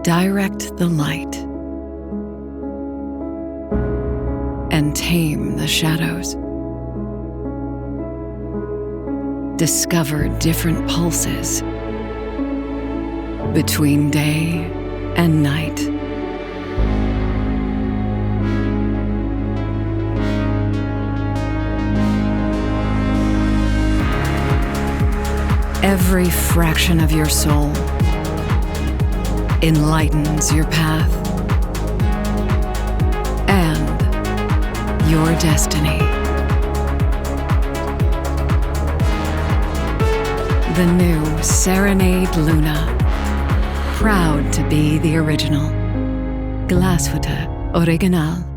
Direct the light and tame the shadows. Discover different pulses between day and night. Every fraction of your soul enlightens your path and your destiny. The new Serenade Luna, proud to be the original. Glashütte Original.